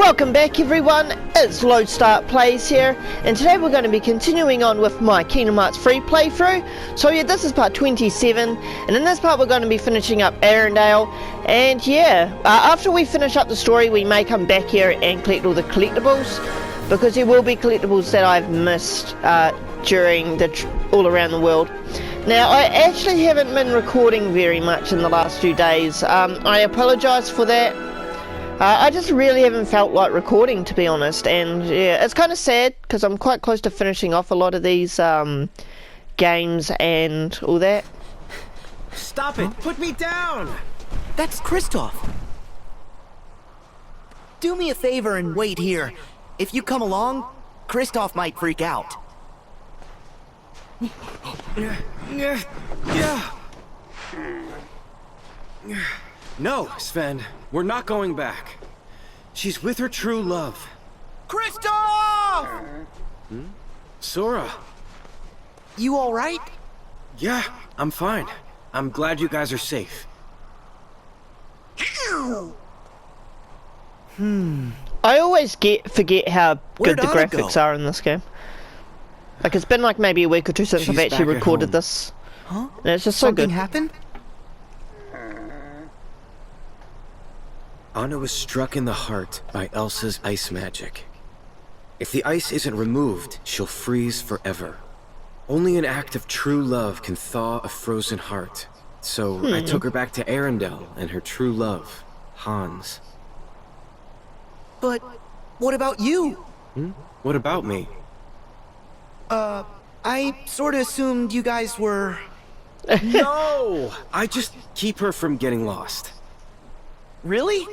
Welcome back everyone, it's Lodestart Plays here, and today we're going to be continuing on with my Kingdom Hearts free playthrough. So yeah, this is part 27, and in this part we're going to be finishing up Arendelle, and yeah, after we finish up the story we may come back here and collect all the collectibles, because there will be collectibles that I've missed during the all around the world. Now, I actually haven't been recording very much in the last few days. I apologise for that. I just really haven't felt like recording, to be honest, and yeah, it's kind of sad because I'm quite close to finishing off a lot of these games and all that. Stop it! Put me down! That's Kristoff. Do me a favor and wait here. If you come along, Kristoff might freak out. No, Sven, we're not going back. She's with her true love. Kristoff! Sora. You all right? Yeah, I'm fine. I'm glad you guys are safe. I always forget how good Where'd the Anna graphics go? are in this game. Like, it's been like maybe a week or two since She's I've actually back at recorded home. this. Huh? And it's just so Something good. happened? Anna was struck in the heart by Elsa's ice magic. If the ice isn't removed, she'll freeze forever. Only an act of true love can thaw a frozen heart. So I took her back to Arendelle and her true love, Hans. But what about you? What about me? I sort of assumed you guys were... No! I just keep her from getting lost. Really?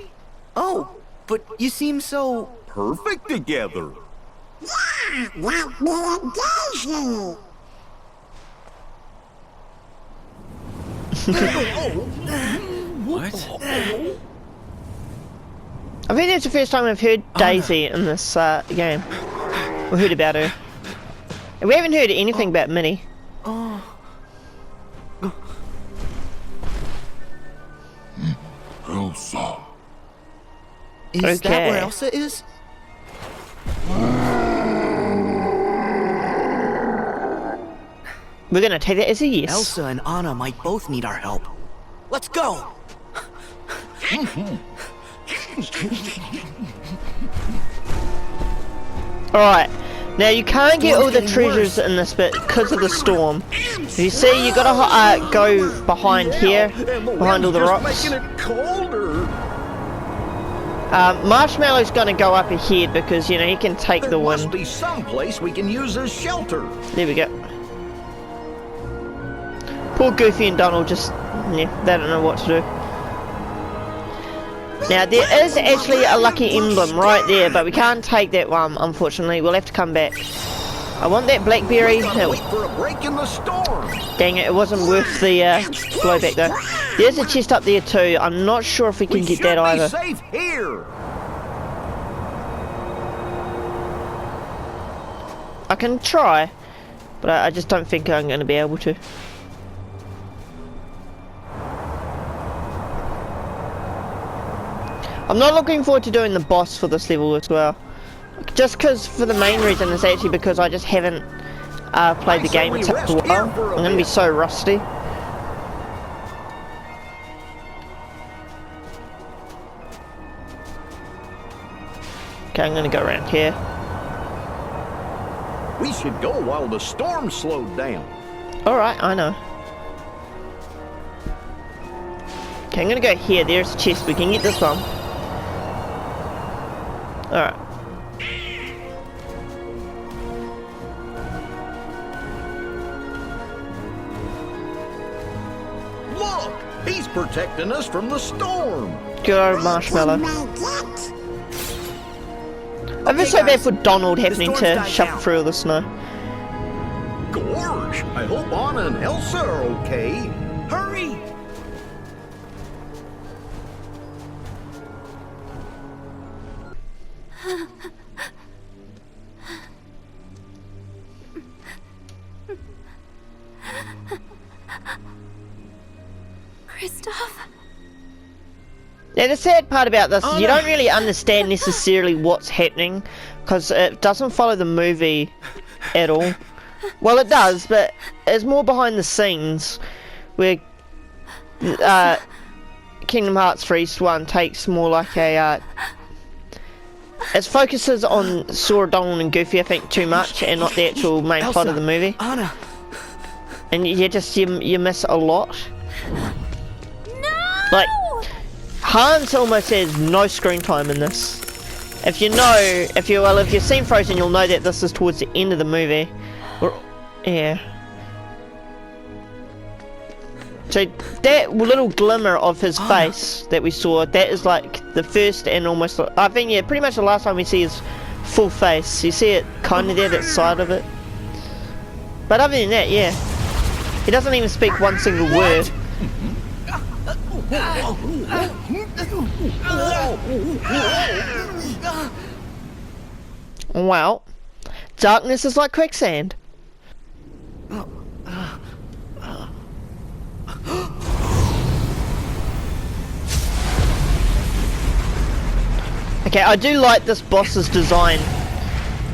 Oh, but you seem so... Perfect together. What? I think that's the first time I've heard Daisy in this game. Or heard about her. And we haven't heard anything about Minnie. Elsa. Is that Okay. where Elsa is? We're gonna take that as a yes. Elsa and Anna might both need our help. Let's go! Alright, now you can't get Storm's all the getting treasures in this bit because of the storm. You see, you gotta go behind here, behind all the rocks. Making it colder. Marshmallow's gonna go up ahead because, you know, he can take the There must wind. be some place we can use as shelter. There we go. Poor Goofy and Donald just, yeah, they don't know what to do. Now, there is actually a lucky emblem right there, but we can't take that one, unfortunately. We'll have to come back. I want that blackberry. Gotta No, wait for a break in the storm. dang it, it wasn't worth the blowback though. There's a chest up there too. I'm not sure if we can get that either. Be safe here. I can try, but I just don't think I'm going to be able to. I'm not looking forward to doing the boss for this level as well. Just because, for the main reason, is actually because I just haven't played the game in such a while. I'm going to be so rusty. Okay, I'm going to go around here. We should go while the storm slowed down. Alright, I know. Okay, I'm gonna go here. There's a chest. We can get this one. Alright. Look, he's protecting us from the storm. Good old Marshmallow. I feel so bad for Donald having storm's to died shuffle down. through all the snow. Gorge, I hope Anna and Elsa are okay. Hurry! Kristoff? Now the sad part about this is you don't really understand necessarily what's happening, because it doesn't follow the movie at all. Well, it does, but it's more behind the scenes, where Kingdom Hearts 3-1 takes more like a it focuses on Sora, Donald and Goofy, I think, too much, and not the actual main Elsa, plot of the movie. Anna. And you miss a lot. No! Like, Hans almost has no screen time in this. If you've seen Frozen, you'll know that this is towards the end of the movie. Yeah. So that little glimmer of his face that we saw, that is like the first and almost, I think, yeah, pretty much the last time we see his full face. You see it kind of there, that side of it. But other than that, yeah. He doesn't even speak one single word. Well, darkness is like quicksand. Okay, I do like this boss's design.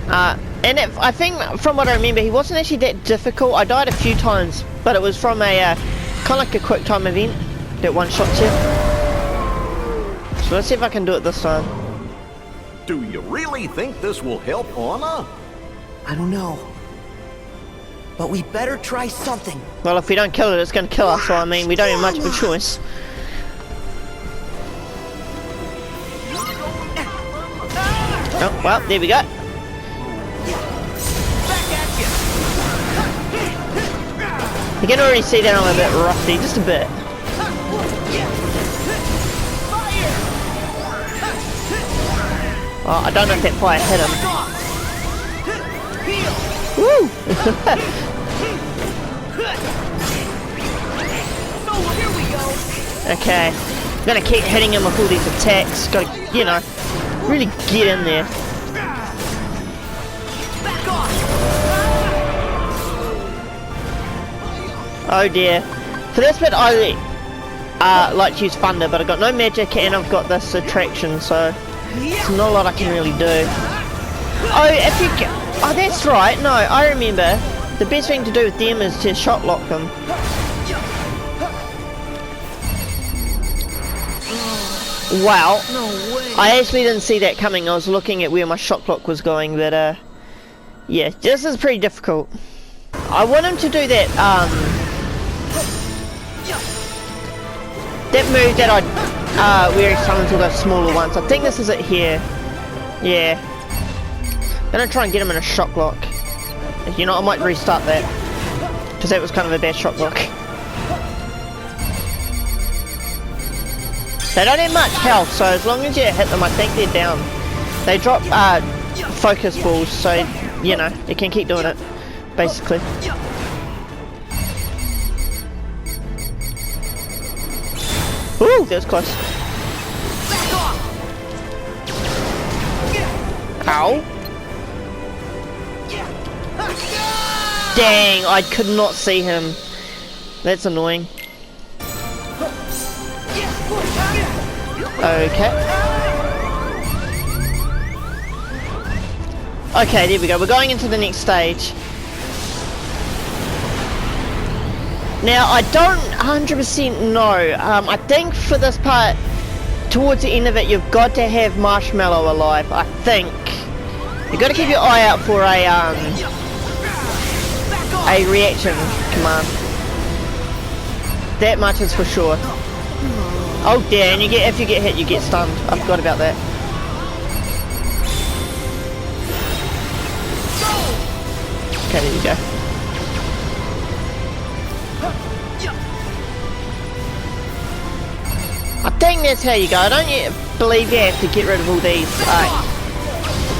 And I think, from what I remember, he wasn't actually that difficult. I died a few times, but it was from a kind of like a quick time event that one-shot you. So let's see if I can do it this time. Do you really think this will help Anna? I don't know. But we better try something. Well, if we don't kill it, it's going to kill us, so I mean, we don't have much of a choice. Oh, well, there we go. You can already see that I'm a bit rusty, just a bit. Oh, I don't know if that fire hit him. Woo! Okay, I'm gonna keep hitting him with all these attacks. Gotta, you know, really get in there. Oh dear. For this bit I like to use thunder, but I've got no magic and I've got this attraction, so there's not a lot I can really do. Oh, oh, that's right. No, I remember. The best thing to do with them is to shot lock them. Wow. No way. I actually didn't see that coming. I was looking at where my shot clock was going, but yeah, this is pretty difficult. I want him to do that that move that where he summons all those smaller ones. I think this is it here. Yeah. I'm gonna try and get him in a shock lock. You know, I might restart that, because that was kind of a bad shock lock. They don't have much health, so as long as you hit them, I think they're down. They drop focus balls, so you know, you can keep doing it, basically. Ooh, that was close. Ow. Dang, I could not see him. That's annoying. Okay. Okay, there we go. We're going into the next stage. Now, I don't 100% know. I think for this part, towards the end of it, you've got to have Marshmallow alive. I think. You've got to keep your eye out for a reaction command. That much is for sure. Oh dear, and if you get hit, you get stunned. I forgot about that. Okay, there you go. I think that's how you go. I don't believe you have to get rid of all these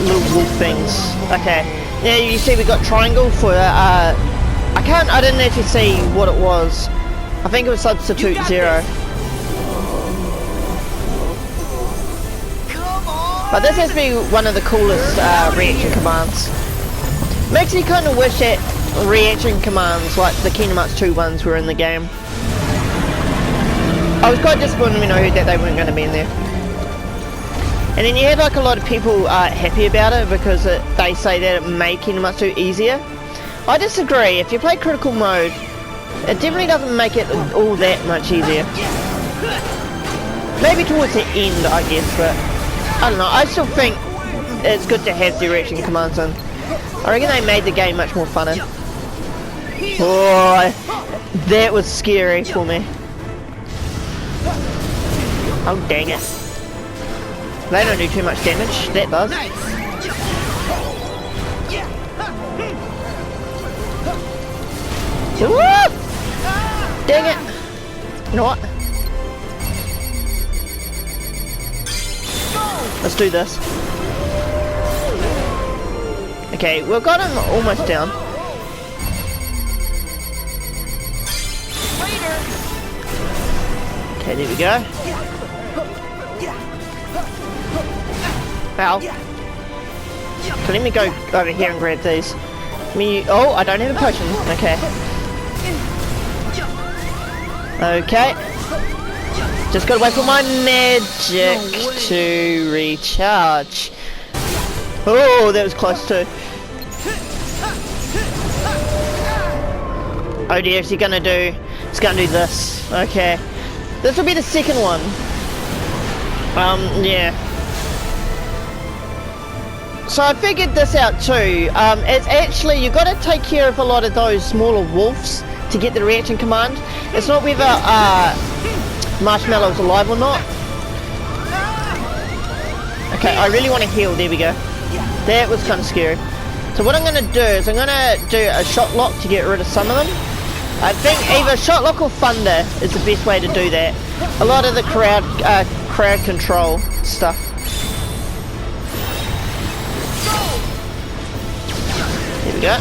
little wolf things. Okay. Now you see we got triangle for I didn't actually see what it was. I think it was substitute 0. But this has to be one of the coolest reaction commands. Makes me kind of wish that reaction commands like the Kingdom Hearts 2 ones were in the game. Oh was quite disappointed when I heard that they weren't going to be in there. And then you had like a lot of people happy about it because they say that it made Kinematsu easier. I disagree. If you play critical mode, it definitely doesn't make it all that much easier. Maybe towards the end, I guess, but I don't know. I still think it's good to have direction commands in. I reckon they made the game much more funner. Oh, that was scary for me. Oh, dang it. They don't do too much damage. That does. Woo! Dang it. You know what? Let's do this. Okay, we've got him almost down. Okay, there we go. Ow. So let me go over here and grab these. Oh, I don't have a potion. Okay. Okay. Just gotta wait for my magic to recharge. Oh, that was close too. Oh dear, is he gonna do? It's gonna do this. Okay. This will be the second one. Yeah. So I figured this out too. It's actually, you've got to take care of a lot of those smaller wolves to get the reaction command. It's not whether Marshmallow's alive or not. Okay, I really want to heal. There we go. That was kind of scary. So what I'm going to do is I'm going to do a shot lock to get rid of some of them. I think either shot lock or thunder is the best way to do that. A lot of the crowd control stuff. There we go.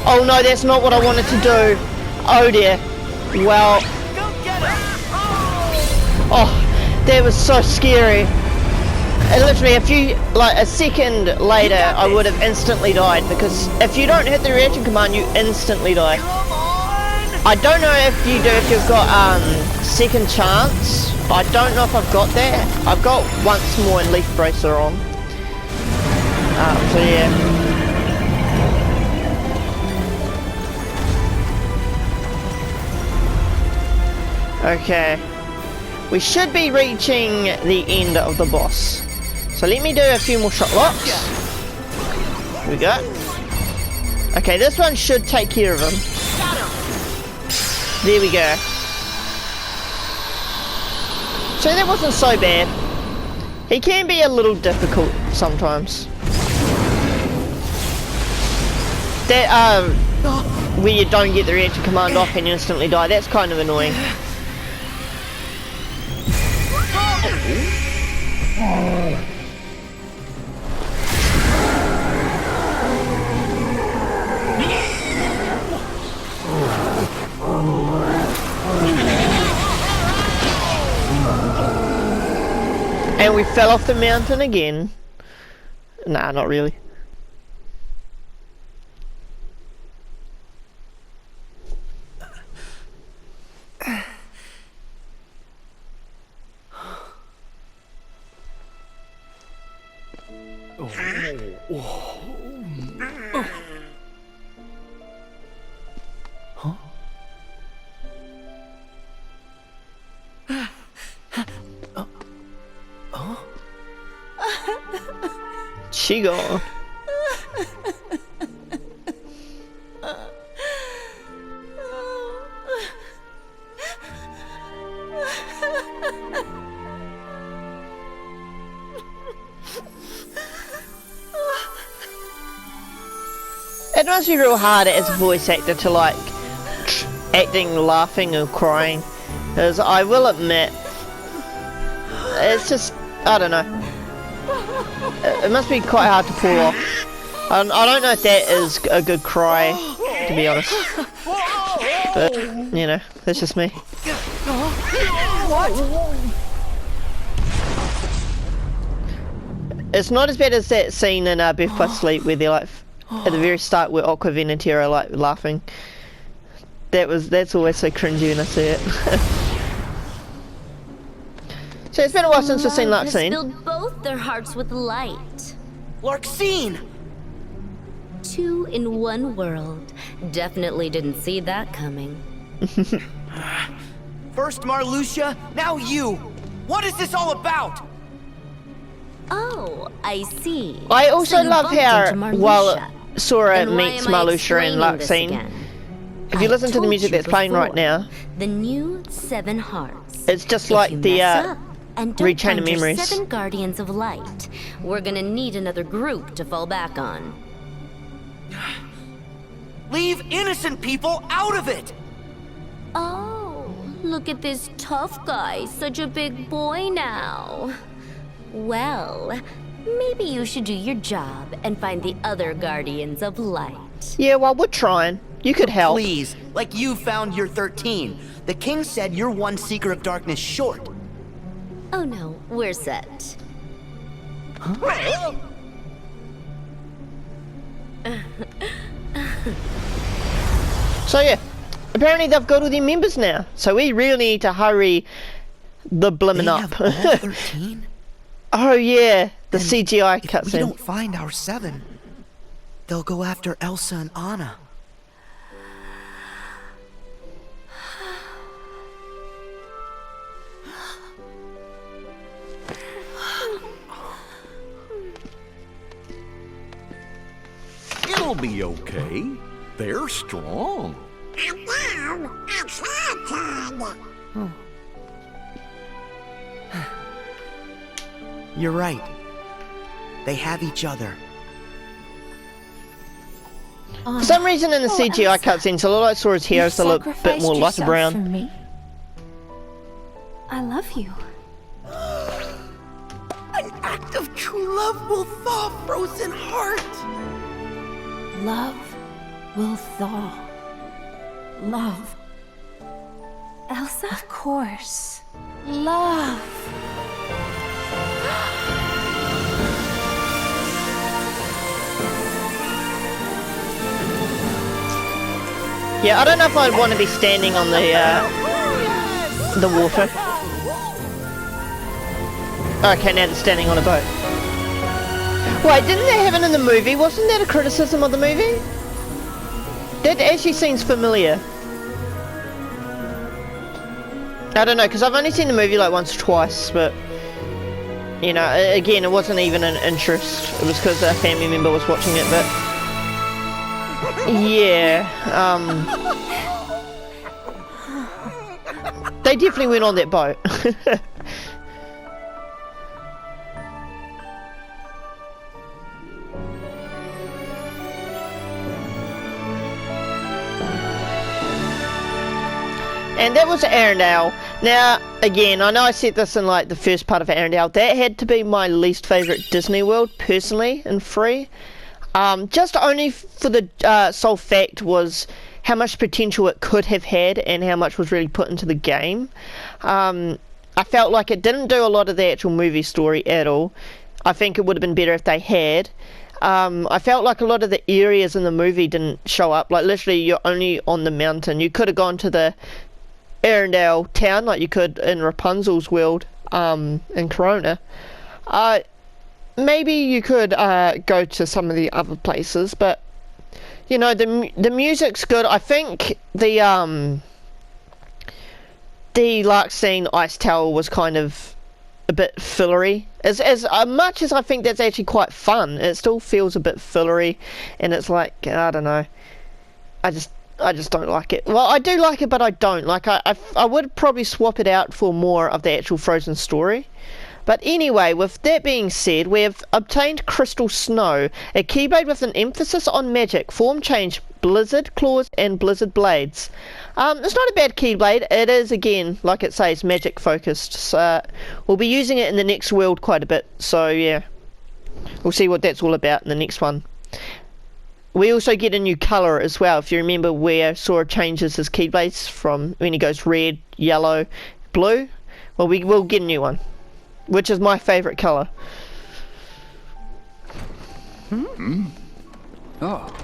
Oh no, that's not what I wanted to do. Oh dear. Well. Oh, that was so scary. And literally a second later, I would have instantly died, because if you don't hit the reaction command, you instantly die. I don't know if you do, if you've got second chance. I don't know if I've got that. I've got once more and Leaf Bracer on. So yeah. Okay. We should be reaching the end of the boss. So let me do a few more shot locks. Here we go. Okay, this one should take care of him. There we go. So that wasn't so bad. He can be a little difficult sometimes. That, where you don't get the reaction command off and you instantly die, that's kind of annoying. And we fell off the mountain again. Nah, not really. She gone. It must be real hard as a voice actor to like acting, laughing or crying, because I will admit it's just, I don't know, it must be quite hard to pull off. I don't know if that is a good cry, to be honest, but you know, that's just me. It's not as bad as that scene in Birth by Sleep where they're like at the very start where Aqua, Ven and Terra are like laughing. That's always so cringy when I see it. So it's been a while since we've seen Love has Larxene. filled both their hearts with light. Larxene! 2 in 1 world. Definitely didn't see that coming. First Marluxia, now you! What is this all about? Oh, I see. I also So you love bumped how into Marluxia. while Sora Then why meets am I Marluxia and explaining this Larxene, again? if you I listen to the told music you that's playing right before, now, the new 7 hearts. it's just If like you the mess up and don't Rechain of find your Memories. 7 guardians of light, we're gonna need another group to fall back on. Leave innocent people out of it! Oh, look at this tough guy, such a big boy now. Well, maybe you should do your job and find the other guardians of light. Yeah, well, we're trying. You could help. Please, like you found your 13. The king said you're 1 Seeker of Darkness short. Oh no, we're set. So yeah, apparently they've got all their members now. So we really need to hurry the blimmin' They up. have all 13? Oh yeah, the And CGI If we cutscene. don't find our 7, they'll go after Elsa and Anna. It'll be okay. They're strong. And now it's our turn. You're right. They have each other. For some reason in the CGI cutscenes, a lot like Sora's hair's a little bit more lighter brown. For me. I love you. An act of true love will thaw a frozen heart. Love will thaw. Love. Elsa? Of course. Love. Yeah, I don't know if I'd want to be standing on the water. Okay, now they're standing on a boat. Wait, didn't they have it in the movie? Wasn't that a criticism of the movie? That actually seems familiar. I don't know, because I've only seen the movie like once or twice, but... You know, again, it wasn't even an interest. It was because a family member was watching it, but... Yeah, they definitely went on that boat. And that was Arendelle. Now, again, I know I said this in like the first part of Arendelle. That had to be my least favourite Disney World, personally, in Free. Just only for the sole fact was how much potential it could have had and how much was really put into the game. I felt like it didn't do a lot of the actual movie story at all. I think it would have been better if they had. I felt like a lot of the areas in the movie didn't show up. Like literally you're only on the mountain. You could have gone to the Arendelle town like you could in Rapunzel's world in Corona. Maybe you could go to some of the other places, but you know the music's good. I think the Larxene Ice Tower was kind of a bit fillery. As much as I think that's actually quite fun, it still feels a bit fillery, and it's like I don't know. I just don't like it. Well, I do like it, but I don't. Like I would probably swap it out for more of the actual Frozen story. But anyway, with that being said, we have obtained Crystal Snow, a Keyblade with an emphasis on magic, form change, Blizzard Claws and Blizzard Blades. It's not a bad Keyblade. It is, again, like it says, magic focused. So we'll be using it in the next world quite a bit. So yeah, we'll see what that's all about in the next one. We also get a new colour as well. If you remember where Sora changes his Keyblades from when he goes red, yellow, blue. Well, we will get a new one, which is my favourite colour. Oh.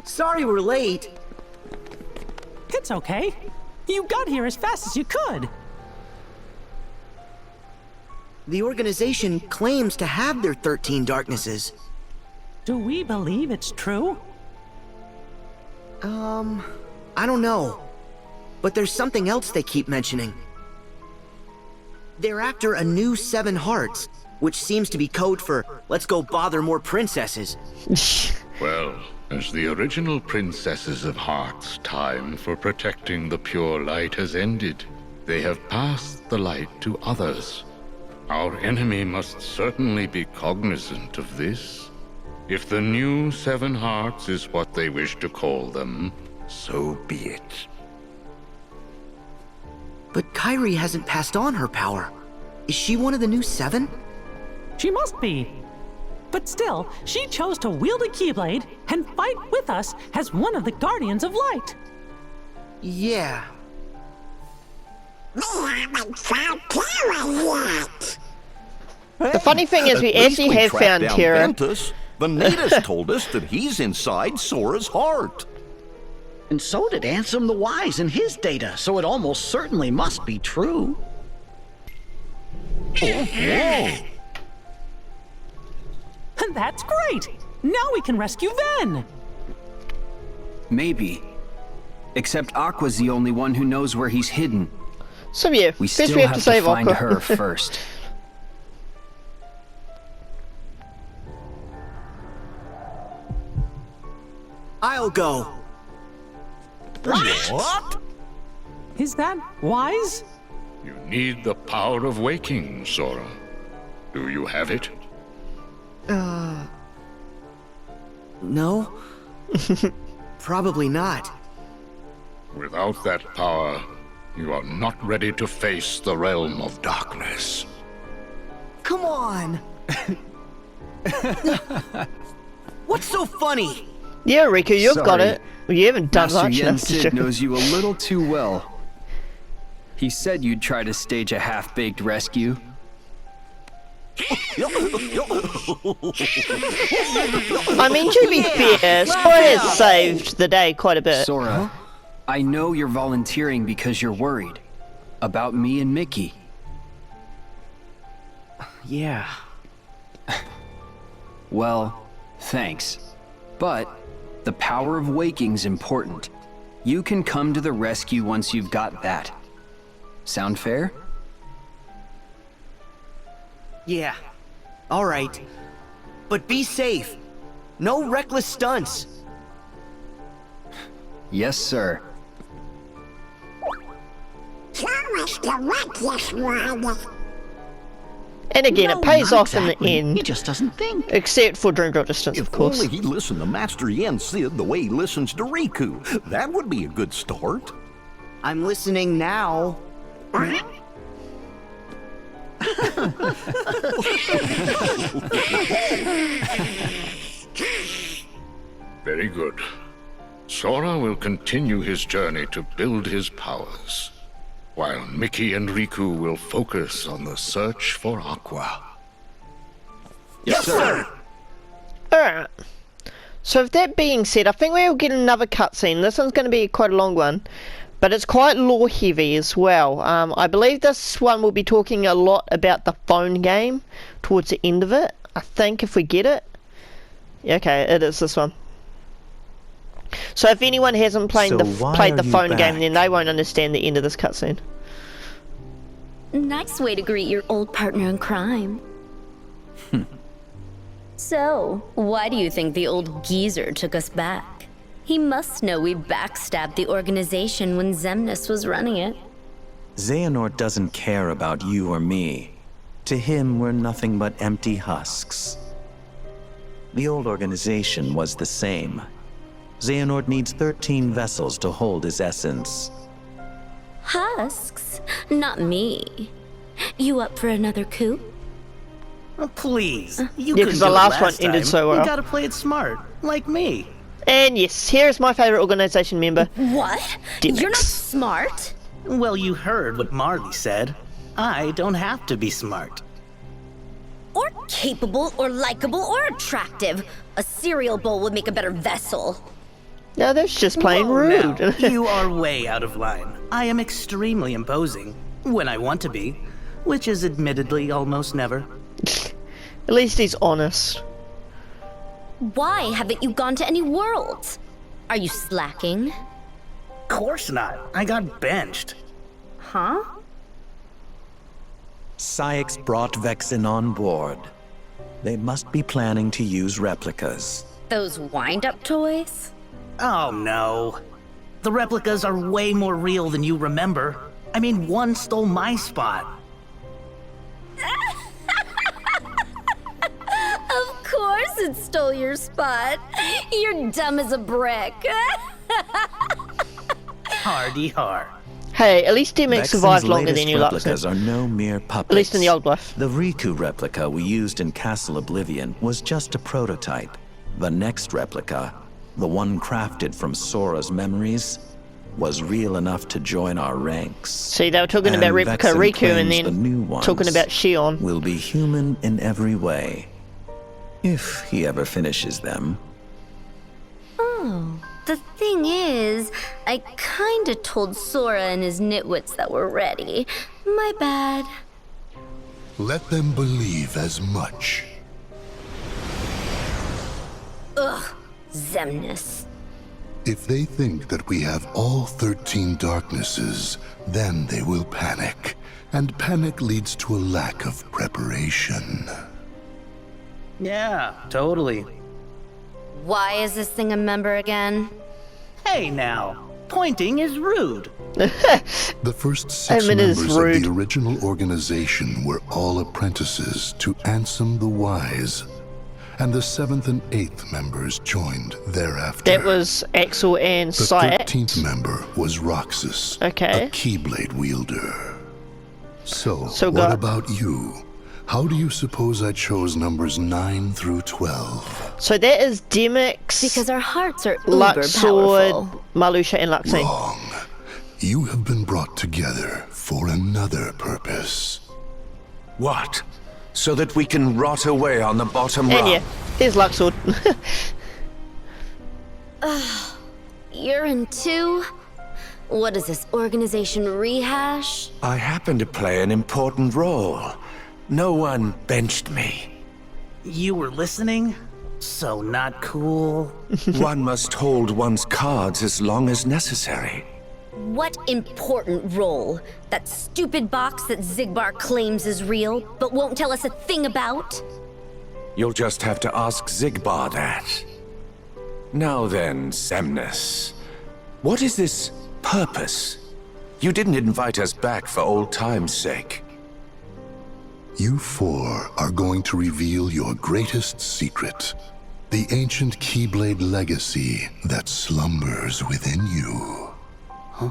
Sorry we're late. It's okay. You got here as fast as you could. The organization claims to have their 13 darknesses. Do we believe it's true? I don't know. But there's something else they keep mentioning. They're after a new 7 hearts, which seems to be code for, let's go bother more princesses. Well, as the original princesses of Heart's time for protecting the pure light has ended, they have passed the light to others. Our enemy must certainly be cognizant of this. If the new 7 hearts is what they wish to call them, so be it. But Kairi hasn't passed on her power. Is she one of the new 7? She must be. But still, she chose to wield a Keyblade and fight with us as one of the Guardians of Light. Yeah. We haven't found Kara yet. The funny thing is, we At least actually we have tracked found down Terra. Ventus. Vanitas told us that he's inside Sora's heart. And so did Ansem the Wise in his data, so it almost certainly must be true. Oh. That's great! Now we can rescue Ven! Maybe. Except Aqua's the only one who knows where he's hidden. So yeah, We first still we have have to save find Aqua. her first. I'll go. What? Is that wise? You need the power of waking, Sora. Do you have it? No? Probably not. Without that power, you are not ready to face the realm of darkness. Come on! What's so funny? Yeah, Riku, you've got Sorry. it. Well, you haven't done Master much. Yen That's for Sid sure. knows you a little too well. He said you'd try to stage a half-baked rescue. I mean, to be fair, Sora has saved the day quite a bit. Sora, I know you're volunteering because you're worried. About me and Mickey. Yeah. Well, thanks. But the power of waking's important. You can come to the rescue once you've got that. Sound fair? Yeah. All right. But be safe. No reckless stunts. Yes, sir. Show us the reckless one. And again, No, it pays not off in exactly. the end. He just doesn't think. Except for Dream Drop Distance, of If course. only he listened to Master Yen Sid the way he listens to Riku. That would be a good start. I'm listening now. Very good. Sora will continue his journey to build his powers, while Mickey and Riku will focus on the search for Aqua. Yes, sir! Alright. So with that being said, I think we'll get another cutscene. This one's going to be quite a long one, but it's quite lore heavy as well. I believe this one will be talking a lot about the phone game towards the end of it. I think if we get it. Yeah, okay, it is this one. So if anyone hasn't played So the why played are the you phone game, back? then they won't understand the end of this cutscene. Nice way to greet your old partner in crime. So, why do you think the old geezer took us back? He must know we backstabbed the organization when Xemnas was running it. Xehanort doesn't care about you or me. To him, we're nothing but empty husks. The old organization was the same. Xehanort needs 13 vessels to hold his essence. Husks? Not me. You up for another coup? Oh, please. You Yeah, couldn't 'cause do the it last one ended time. so well. You gotta play it smart, like me. And yes, here's my favourite organisation member. What? Dimmicks. You're not smart? Well, you heard what Marley said. I don't have to be smart. Or capable, or likable, or attractive. A cereal bowl would make a better vessel. No, that's just plain Whoa, rude. now, you are way out of line. I am extremely imposing, when I want to be, which is admittedly almost never. At least he's honest. Why haven't you gone to any worlds? Are you slacking? Course not. I got benched. Huh? Cyax brought Vexen on board. They must be planning to use replicas. Those wind-up toys? Oh no. The replicas are way more real than you remember. I mean, one stole my spot. Of course it stole your spot. You're dumb as a brick. Hardy har. Hey, at least Demek survived longer than you, replicas are no mere puppets. At least in the old life. The Riku replica we used in Castle Oblivion was just a prototype. The next replica, the one crafted from Sora's memories, was real enough to join our ranks. See, they were talking about replica Riku and then the new ones talking about Shion. Will be human in every way. If he ever finishes them. Oh, the thing is, I kinda told Sora and his nitwits that we're ready. My bad. Let them believe as much. Ugh, Xemnas. If they think that we have all 13 darknesses, then they will panic. And panic leads to a lack of preparation. Yeah, totally. Why is this thing a member again? Hey now, pointing is rude. The first 6 members of the original organization were all apprentices to Ansem the Wise, and the 7th and 8th members joined thereafter. That was Axel and Cyax. The 13th member was Roxas, a Keyblade wielder. So what about you? How do you suppose I chose numbers 9 through 12? So that is Demyx, because our hearts are Luxord, Marluxia, and Luxine. Wrong. You have been brought together for another purpose. What? So that we can rot away on the bottom rung? And yeah, there's Luxord. You're in too? What is this, organization rehash? I happen to play an important role. No one benched me. You were listening? So not cool. One must hold one's cards as long as necessary. What important role? That stupid box that Xigbar claims is real, but won't tell us a thing about? You'll just have to ask Xigbar that. Now then, Xemnas. What is this purpose? You didn't invite us back for old time's sake. You 4 are going to reveal your greatest secret. The ancient Keyblade legacy that slumbers within you. Huh?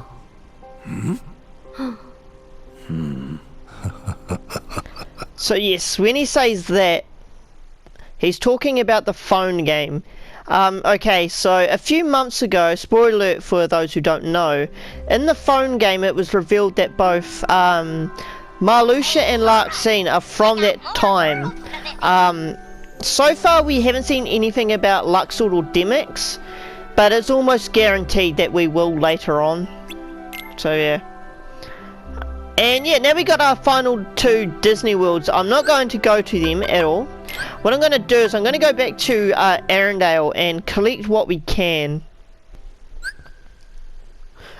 So yes, when he says that, he's talking about the phone game. Okay, so a few months ago, spoiler alert for those who don't know, in the phone game it was revealed that both Marluxia and Luxine are from that time. So far we haven't seen anything about Luxord or Demyx, but it's almost guaranteed that we will later on. So yeah. And yeah, now we got our final 2 Disney Worlds. I'm not going to go to them at all. What I'm going to do is I'm going to go back to Arendelle and collect what we can.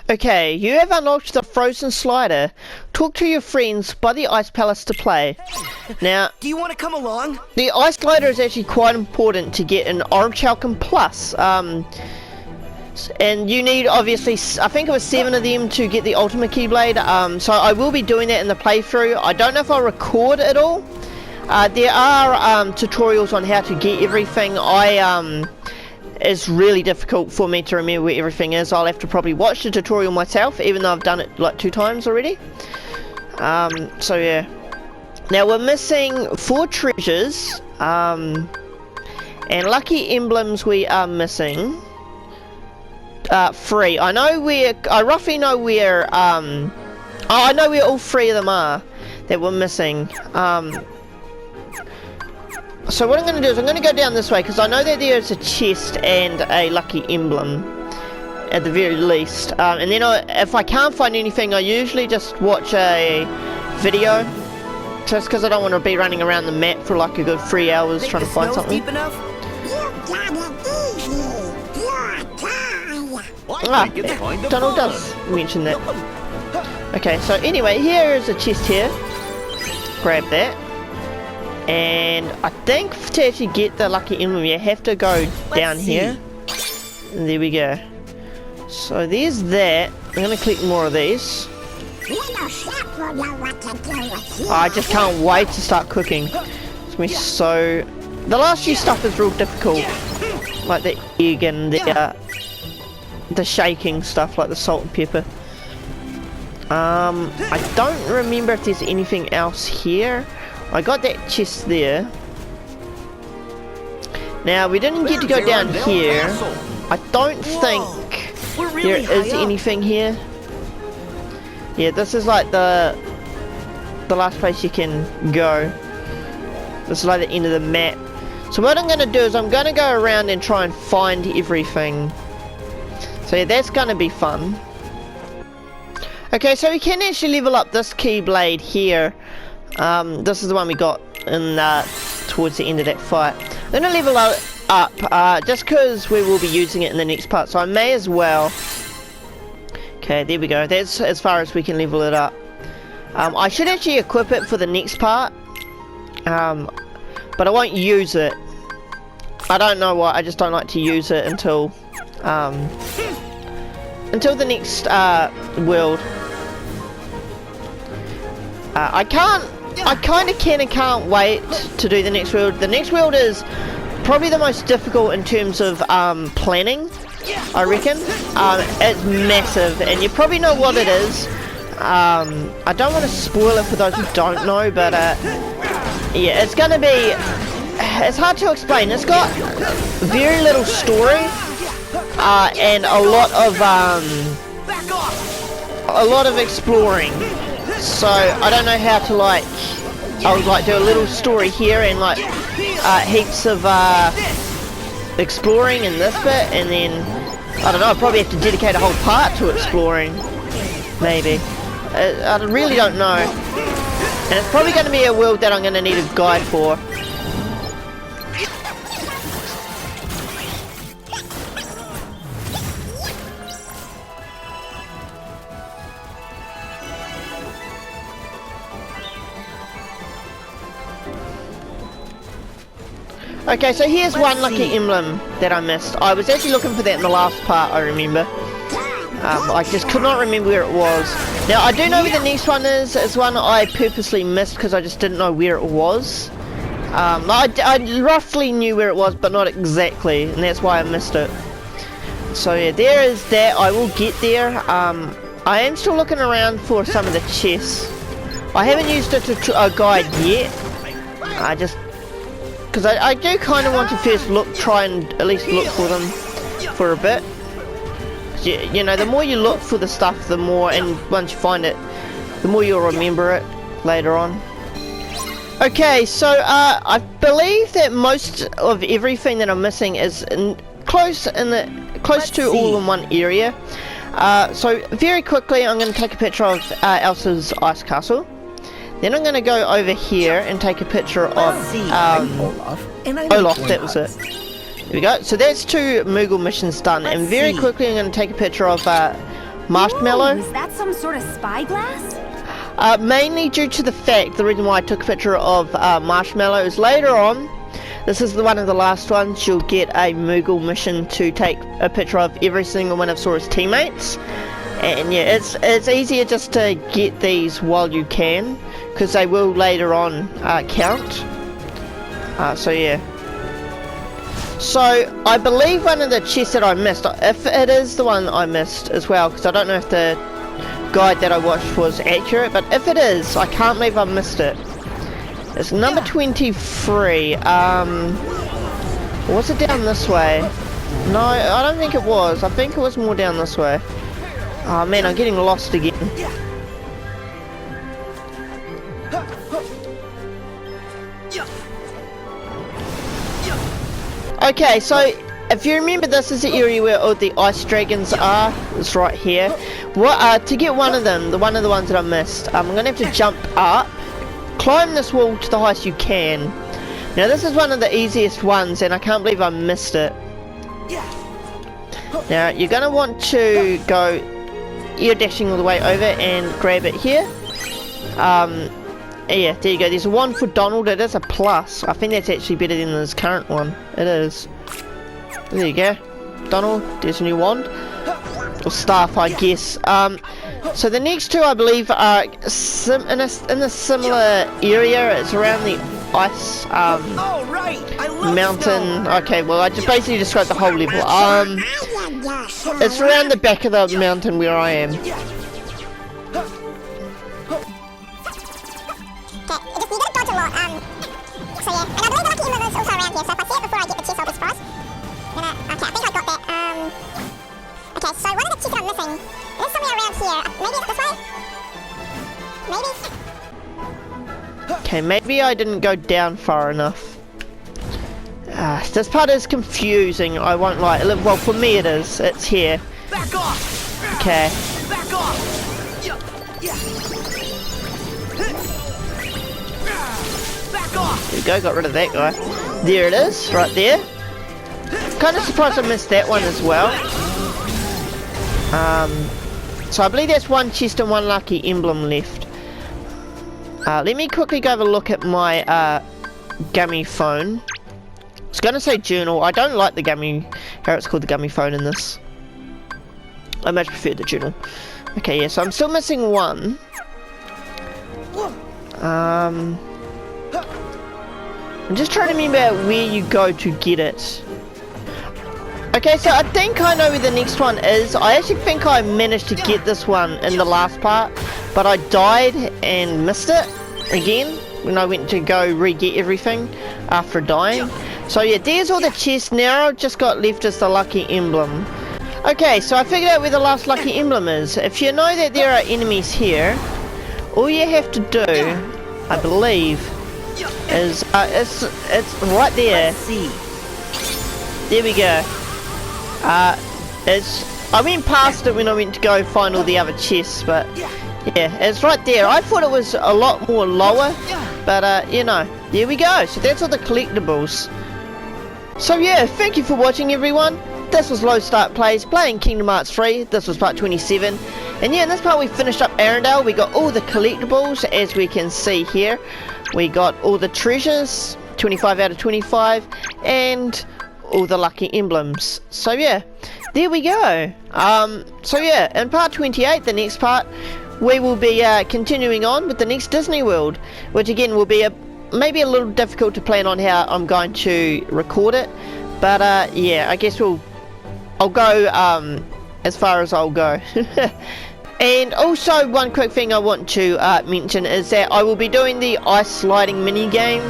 Okay, you have unlocked the Frozen Slider. Talk to your friends by the Ice Palace to play. Now, do you want to come along? The Ice Slider is actually quite important to get an Orichalcum Plus. And you need, obviously, I think it was 7 of them to get the Ultimate Keyblade. So I will be doing that in the playthrough. I don't know if I'll record it all. There are tutorials on how to get everything. It's really difficult for me to remember where everything is. I'll have to probably watch the tutorial myself, even though I've done it like 2 times already. So yeah. Now we're missing 4 treasures, and lucky emblems we are missing 3. I roughly know where, I know where all 3 of them are that we're missing. So what I'm going to do is I'm going to go down this way because I know that there is a chest and a lucky emblem. at the very least. And then if I can't find anything, I usually just watch a video, just because I don't want to be running around the map for like a good 3 hours trying to find something. Donald does mention that. Okay, so anyway, here is a chest here. Grab that. And I think to actually get the lucky emblem, you have to go down here. And there we go. So there's that. I'm gonna collect more of these. I just can't wait to start cooking. It's gonna be so... The last few stuff is real difficult. Like the egg and the shaking stuff, like the salt and pepper. I don't remember if there's anything else here. I got that chest there. Now, we didn't get to go down here. I don't think there is anything here. Yeah, this is like the last place you can go. This is like the end of the map. So what I'm going to do is I'm going to go around and try and find everything. So yeah, that's going to be fun. Okay, so we can actually level up this Keyblade here. This is the one we got in towards the end of that fight. I'm going to level it up just because we will be using it in the next part, so I may as well. Okay, there we go. That's as far as we can level it up. I should actually equip it for the next part, but I won't use it. I don't know why, I just don't like to use it until the next world. I kind of can and can't wait to do the next world. The next world is probably the most difficult in terms of planning, I reckon. It's massive, and you probably know what it is. I don't want to spoil it for those who don't know, but yeah, it's going to be... It's hard to explain. It's got very little story, and a lot of exploring. So I don't know how to like. I would like do a little story here and like heaps of exploring in this bit, and then I don't know. I probably have to dedicate a whole part to exploring, maybe. I really don't know. And it's probably going to be a world that I'm going to need a guide for. Okay, so here's one lucky emblem that I missed. I was actually looking for that in the last part, I remember. I just could not remember where it was. Now, I do know where the next one is. It's one I purposely missed because I just didn't know where it was. I roughly knew where it was, but not exactly, and that's why I missed it. So yeah, there is that. I will get there. I am still looking around for some of the chests. I haven't used it to a guide yet. Because I do kind of want to first try and at least look for them for a bit. You know, the more you look for the stuff, the more, and once you find it, the more you'll remember it later on. Okay, so I believe that most of everything that I'm missing is close to all in one area. So very quickly, I'm going to take a picture of Elsa's ice castle. Then I'm going to go over here and take a picture of Olaf, that was it. There we go. So that's 2 Moogle missions done. And very quickly I'm going to take a picture of Marshmallow. Ooh, is that some sort of spyglass? Mainly due to the fact, the reason why I took a picture of Marshmallow is later on, this is one of the last ones, you'll get a Moogle mission to take a picture of every single one of Sora's teammates. And yeah, it's easier just to get these while you can, because they will later on count. So yeah. So I believe one of the chests that I missed, if it is the one I missed as well, because I don't know if the guide that I watched was accurate, but if it is, I can't believe I missed it. It's number 23. Was it down this way? No, I don't think it was. I think it was more down this way. Oh man, I'm getting lost again. Okay, so if you remember, this is the area where all the ice dragons are. It's right here. What? To get one of them, one of the ones that I missed, I'm gonna have to jump up, climb this wall to the highest you can. Now this is one of the easiest ones, and I can't believe I missed it. Now you're gonna want to go ear dashing all the way over and grab it here. Yeah, there you go. There's a wand for Donald. It is a plus. I think that's actually better than this current one. It is. There you go. Donald, there's a new wand. Or staff, I guess. So the next two, I believe, are in a similar area. It's around the ice mountain. Okay, well, I just basically described the whole level. It's around the back of the mountain where I am. So yeah, and I believe the lucky emblem is also around here, so if I see it before I get the chest, I'll be surprised. Okay, I think I got that. Okay, so one of the chests that I'm missing is somewhere around here. Maybe it's this way? Maybe? Okay, maybe I didn't go down far enough. This part is confusing, I won't lie. Well, for me it is. It's here. Back off! Okay. Back off! There you go, got rid of that guy. There it is, right there. Kind of surprised I missed that one as well. So I believe that's one chest and one lucky emblem left. Let me quickly go have a look at my gummy phone. I was gonna say journal. I don't like the gummy, how it's called the gummy phone in this. I much prefer the journal. Okay, yeah, so I'm still missing one. I'm just trying to remember where you go to get it. Okay, so I think I know where the next one is. I actually think I managed to get this one in the last part, but I died and missed it again when I went to go re-get everything after dying. So yeah, there's all the chests. Now I've just got left as the lucky emblem. Okay, so I figured out where the last lucky emblem is. If you know that there are enemies here, all you have to do, I believe, is it's right there. There we go. I went past it when I went to go find all the other chests, but yeah, it's right there. I thought it was a lot more lower, but you know, there we go. So that's all the collectibles. So yeah, thank you for watching, everyone. This was Low Start Plays, playing Kingdom Hearts 3. This was part 27. And yeah, in this part we finished up Arendelle. We got all the collectibles, as we can see here. We got all the treasures, 25 out of 25, and all the lucky emblems. So yeah, there we go. So yeah, in part 28, the next part, we will be continuing on with the next Disney World, which again will be maybe a little difficult to plan on how I'm going to record it. But yeah, I guess I'll go as far as I'll go. And also, one quick thing I want to mention is that I will be doing the ice sliding mini game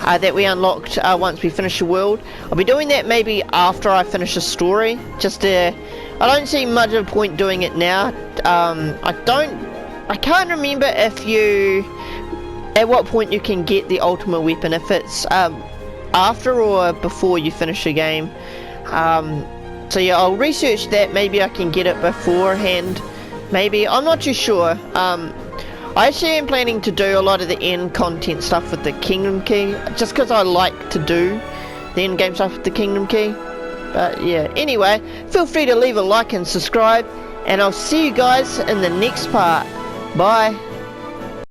that we unlocked once we finish the world. I'll be doing that maybe after I finish the story. I don't see much of a point doing it now. I can't remember at what point you can get the ultimate weapon, if it's after or before you finish the game. So yeah, I'll research that. Maybe I can get it beforehand. Maybe, I'm not too sure. I actually am planning to do a lot of the end content stuff with the Kingdom Key, just because I like to do the end game stuff with the Kingdom Key. But yeah, anyway, feel free to leave a like and subscribe, and I'll see you guys in the next part. Bye.